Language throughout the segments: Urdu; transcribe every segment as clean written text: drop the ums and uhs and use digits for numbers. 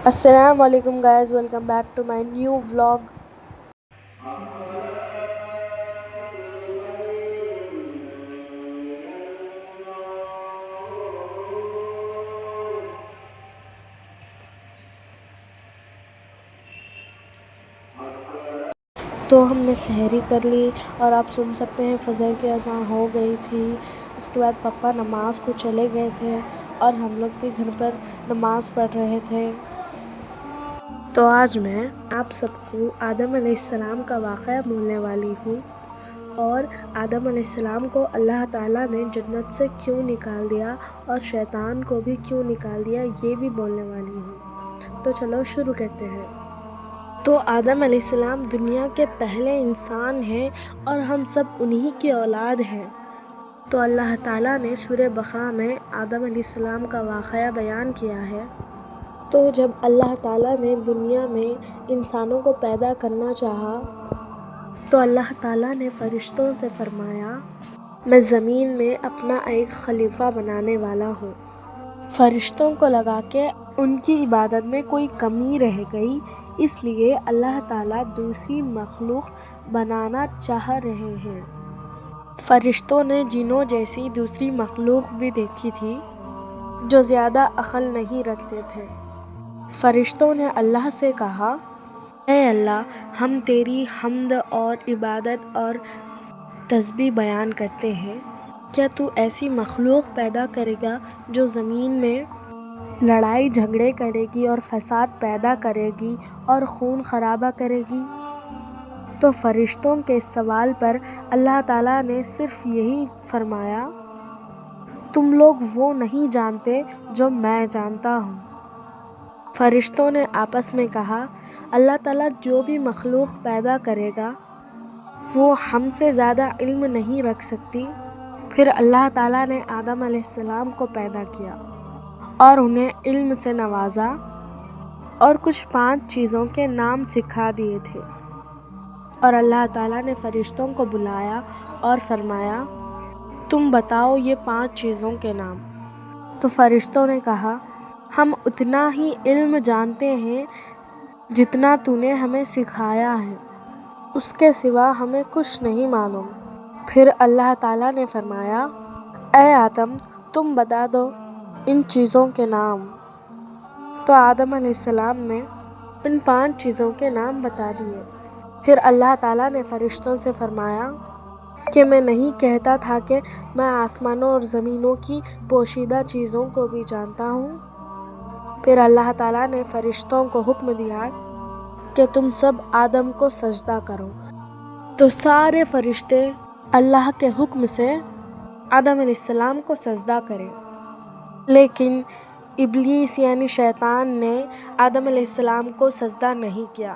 السلام علیکم guys, welcome back to my new vlog. تو ہم نے سحری کر لی اور آپ سن سکتے ہیں فجر کی اذان ہو گئی تھی. اس کے بعد پاپا نماز کو چلے گئے تھے اور ہم لوگ بھی گھر پر نماز پڑھ رہے تھے. تو آج میں آپ سب کو آدم علیہ السلام کا واقعہ بولنے والی ہوں اور آدم علیہ السلام کو اللہ تعالیٰ نے جنت سے کیوں نکال دیا اور شیطان کو بھی کیوں نکال دیا یہ بھی بولنے والی ہوں. تو چلو شروع کرتے ہیں. تو آدم علیہ السلام دنیا کے پہلے انسان ہیں اور ہم سب انہی کی اولاد ہیں. تو اللہ تعالیٰ نے سورہ بقرہ میں آدم علیہ السلام کا واقعہ بیان کیا ہے. تو جب اللہ تعالیٰ نے دنیا میں انسانوں کو پیدا کرنا چاہا تو اللہ تعالیٰ نے فرشتوں سے فرمایا میں زمین میں اپنا ایک خلیفہ بنانے والا ہوں. فرشتوں کو لگا کہ ان کی عبادت میں کوئی کمی رہ گئی، اس لیے اللہ تعالیٰ دوسری مخلوق بنانا چاہ رہے ہیں. فرشتوں نے جنوں جیسی دوسری مخلوق بھی دیکھی تھی جو زیادہ عقل نہیں رکھتے تھے. فرشتوں نے اللہ سے کہا اے اللہ، ہم تیری حمد اور عبادت اور تسبیح بیان کرتے ہیں. کیا تو ایسی مخلوق پیدا کرے گا جو زمین میں لڑائی جھگڑے کرے گی اور فساد پیدا کرے گی اور خون خرابہ کرے گی؟ تو فرشتوں کے سوال پر اللہ تعالیٰ نے صرف یہی فرمایا تم لوگ وہ نہیں جانتے جو میں جانتا ہوں. فرشتوں نے آپس میں کہا اللہ تعالیٰ جو بھی مخلوق پیدا کرے گا وہ ہم سے زیادہ علم نہیں رکھ سکتی. پھر اللہ تعالیٰ نے آدم علیہ السلام کو پیدا کیا اور انہیں علم سے نوازا اور کچھ 5 چیزوں کے نام سکھا دیے تھے. اور اللہ تعالیٰ نے فرشتوں کو بلایا اور فرمایا تم بتاؤ یہ 5 چیزوں کے نام. تو فرشتوں نے کہا ہم اتنا ہی علم جانتے ہیں جتنا تو نے ہمیں سکھایا ہے، اس کے سوا ہمیں کچھ نہیں معلوم. پھر اللہ تعالیٰ نے فرمایا اے آدم تم بتا دو ان چیزوں کے نام. تو آدم علیہ السلام نے ان 5 چیزوں کے نام بتا دیے. پھر اللہ تعالیٰ نے فرشتوں سے فرمایا کہ میں نہیں کہتا تھا کہ میں آسمانوں اور زمینوں کی پوشیدہ چیزوں کو بھی جانتا ہوں. پھر اللہ تعالیٰ نے فرشتوں کو حکم دیا کہ تم سب آدم کو سجدہ کرو. تو سارے فرشتے اللہ کے حکم سے آدم علیہ السلام کو سجدہ کرے. لیکن ابلیس یعنی شیطان نے آدم علیہ السلام کو سجدہ نہیں کیا.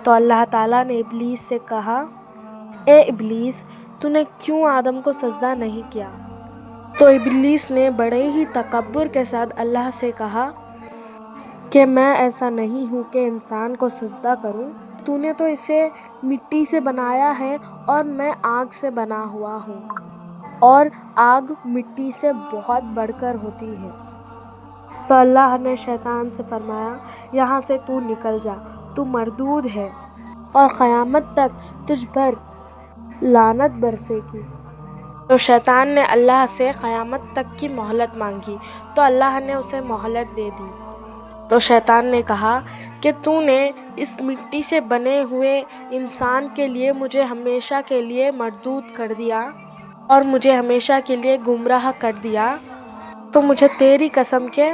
تو اللہ تعالیٰ نے ابلیس سے کہا اے ابلیس تو نے کیوں آدم کو سجدہ نہیں کیا؟ تو ابلیس نے بڑے ہی تکبر کے ساتھ اللہ سے کہا کہ میں ایسا نہیں ہوں کہ انسان کو سجدہ کروں. تو نے تو اسے مٹی سے بنایا ہے اور میں آگ سے بنا ہوا ہوں اور آگ مٹی سے بہت بڑھ کر ہوتی ہے. تو اللہ نے شیطان سے فرمایا یہاں سے تو نکل جا، تو مردود ہے اور قیامت تک تجھ پر لعنت برسے گی. تو شیطان نے اللہ سے قیامت تک کی مہلت مانگی تو اللہ نے اسے مہلت دے دی. تو شیطان نے کہا کہ تو نے اس مٹی سے بنے ہوئے انسان کے لیے مجھے ہمیشہ کے لیے مردود کر دیا اور مجھے ہمیشہ کے لیے گمراہ کر دیا. تو مجھے تیری قسم کہ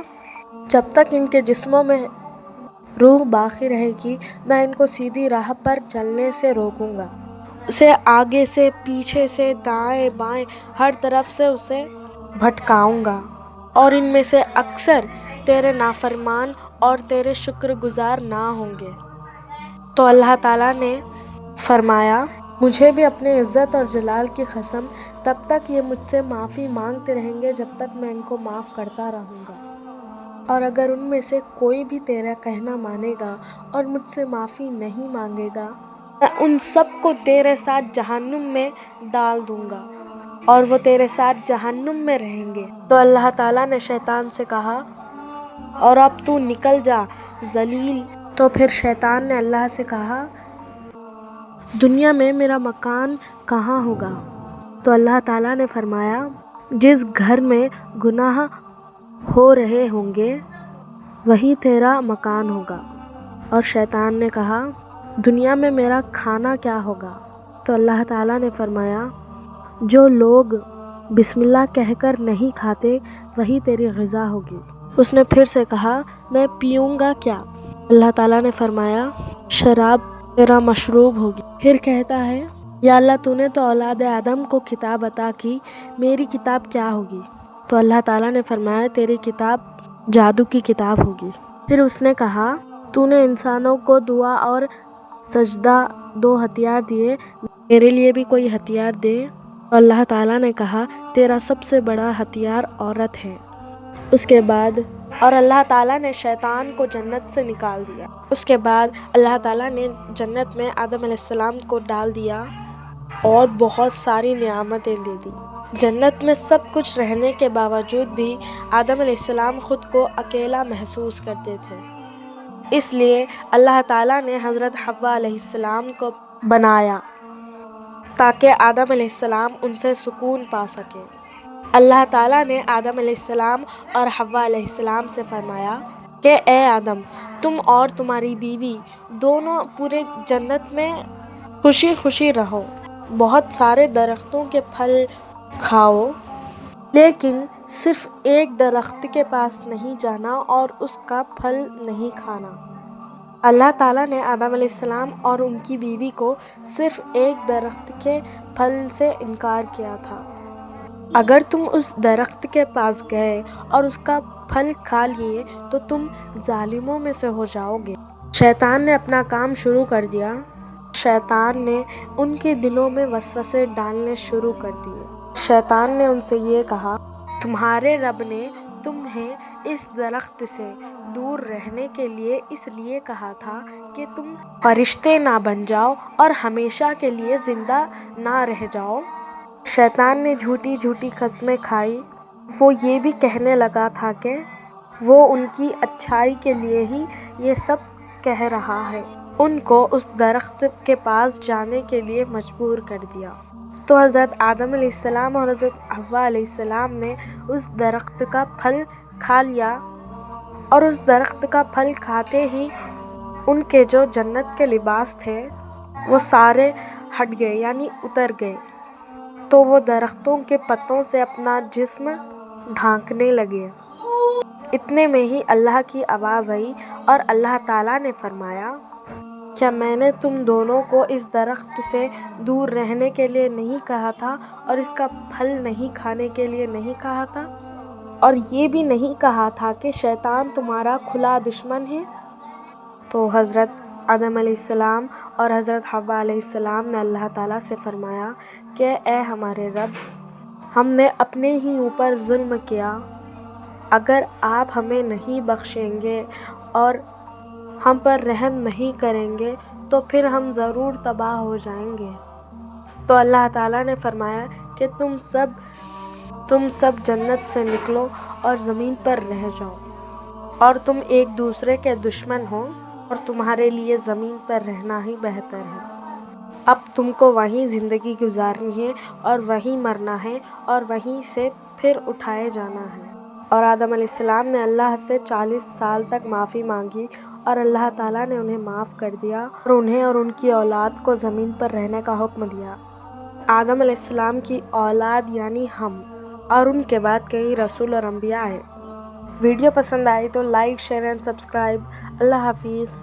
جب تک ان کے جسموں میں روح باقی رہے گی میں ان کو سیدھی راہ پر چلنے سے روکوں گا. اسے آگے سے پیچھے سے دائیں بائیں ہر طرف سے اسے بھٹکاؤں گا اور ان میں سے اکثر تیرے نافرمان اور تیرے شکر گزار نہ ہوں گے. تو اللہ تعالیٰ نے فرمایا مجھے بھی اپنے عزت اور جلال کی قسم تب تک یہ مجھ سے معافی مانگتے رہیں گے جب تک میں ان کو معاف کرتا رہوں گا، اور اگر ان میں سے کوئی بھی تیرا کہنا مانے گا اور مجھ سے معافی نہیں مانگے گا میں ان سب کو تیرے ساتھ جہنم میں ڈال دوں گا اور وہ تیرے ساتھ جہنم میں رہیں گے. تو اللہ تعالیٰ نے شیطان سے کہا اور اب تو نکل جا، ذلیل۔ تو پھر شیطان نے اللہ سے کہا دنیا میں میرا مکان کہاں ہوگا؟ تو اللہ تعالیٰ نے فرمایا جس گھر میں گناہ ہو رہے ہوں گے وہی تیرا مکان ہوگا۔ اور شیطان نے کہا دنیا میں میرا کھانا کیا ہوگا؟ تو اللہ تعالیٰ نے فرمایا جو لوگ بسم اللہ کہہ کر نہیں کھاتے وہی تیری غذا ہوگی۔ اس نے پھر سے کہا میں پیوں گا کیا؟ اللہ تعالیٰ نے فرمایا شراب تیرا مشروب ہوگی۔ پھر کہتا ہے یا اللہ تو نے تو اولاد آدم کو کتاب عطا کی، میری کتاب کیا ہوگی؟ تو اللہ تعالیٰ نے فرمایا تیری کتاب جادو کی کتاب ہوگی۔ پھر اس نے کہا تو نے انسانوں کو دعا اور سجدہ 2 ہتھیار دیے، میرے لیے بھی کوئی ہتھیار دے۔ تو اللہ تعالیٰ نے کہا تیرا سب سے بڑا ہتھیار عورت ہے۔ اس کے بعد اور اللہ تعالیٰ نے شیطان کو جنت سے نکال دیا۔ اس کے بعد اللہ تعالیٰ نے جنت میں آدم علیہ السلام کو ڈال دیا اور بہت ساری نعمتیں دے دی۔ جنت میں سب کچھ رہنے کے باوجود بھی آدم علیہ السلام خود کو اکیلا محسوس کرتے تھے، اس لیے اللہ تعالیٰ نے حضرت حوا علیہ السلام کو بنایا تاکہ آدم علیہ السلام ان سے سکون پا سکے۔ اللہ تعالیٰ نے آدم علیہ السلام اور حوا علیہ السلام سے فرمایا کہ اے آدم تم اور تمہاری بیوی دونوں پورے جنت میں خوشی خوشی رہو، بہت سارے درختوں کے پھل کھاؤ، لیکن صرف ایک درخت کے پاس نہیں جانا اور اس کا پھل نہیں کھانا۔ اللہ تعالیٰ نے آدم علیہ السلام اور ان کی بیوی کو صرف ایک درخت کے پھل سے انکار کیا تھا۔ اگر تم اس درخت کے پاس گئے اور اس کا پھل کھا لیے تو تم ظالموں میں سے ہو جاؤ گے۔ شیطان نے اپنا کام شروع کر دیا۔ شیطان نے ان کے دلوں میں وسوسے ڈالنے شروع کر دیے۔ شیطان نے ان سے یہ کہا تمہارے رب نے تمہیں اس درخت سے دور رہنے کے لیے اس لیے کہا تھا کہ تم فرشتے نہ بن جاؤ اور ہمیشہ کے لیے زندہ نہ رہ جاؤ۔ شیطان نے جھوٹی جھوٹی قسمیں کھائی۔ وہ یہ بھی کہنے لگا تھا کہ وہ ان کی اچھائی کے لیے ہی یہ سب کہہ رہا ہے، ان کو اس درخت کے پاس جانے کے لیے مجبور کر دیا۔ تو حضرت آدم علیہ السلام اور حضرت حوا علیہ السلام نے اس درخت کا پھل کھا لیا، اور اس درخت کا پھل کھاتے ہی ان کے جو جنت کے لباس تھے وہ سارے ہٹ گئے، یعنی اتر گئے۔ تو وہ درختوں کے پتوں سے اپنا جسم ڈھانکنے لگے۔ اتنے میں ہی اللہ کی آواز آئی اور اللہ تعالیٰ نے فرمایا کیا میں نے تم دونوں کو اس درخت سے دور رہنے کے لیے نہیں کہا تھا اور اس کا پھل نہیں کھانے کے لیے نہیں کہا تھا؟ اور یہ بھی نہیں کہا تھا کہ شیطان تمہارا کھلا دشمن ہے؟ تو حضرت آدم علیہ السلام اور حضرت حوا علیہ السلام نے اللہ تعالیٰ سے فرمایا کہ اے ہمارے رب، ہم نے اپنے ہی اوپر ظلم کیا، اگر آپ ہمیں نہیں بخشیں گے اور ہم پر رحم نہیں کریں گے تو پھر ہم ضرور تباہ ہو جائیں گے۔ تو اللہ تعالیٰ نے فرمایا کہ تم سب جنت سے نکلو اور زمین پر رہ جاؤ، اور تم ایک دوسرے کے دشمن ہو، اور تمہارے لیے زمین پر رہنا ہی بہتر ہے۔ اب تم کو وہیں زندگی گزارنی ہے اور وہیں مرنا ہے اور وہیں سے پھر اٹھائے جانا ہے۔ اور آدم علیہ السلام نے اللہ سے 40 سال تک معافی مانگی اور اللہ تعالیٰ نے انہیں معاف کر دیا اور انہیں اور ان کی اولاد کو زمین پر رہنے کا حکم دیا۔ آدم علیہ السلام کی اولاد یعنی ہم، اور ان کے بعد کئی رسول اور انبیاء ہیں۔ ویڈیو پسند آئی تو لائک، شیئر اینڈ سبسکرائب۔ اللہ حافظ۔